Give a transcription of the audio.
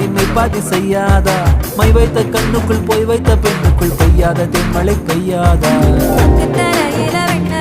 இனிமை பாதி செய்யாதா மை வைத்த கண்ணுக்குள் போய் வைத்த பெண்ணுக்குள் பெய்யாத தென்மழை பெய்யாதா தரையில வெண்ண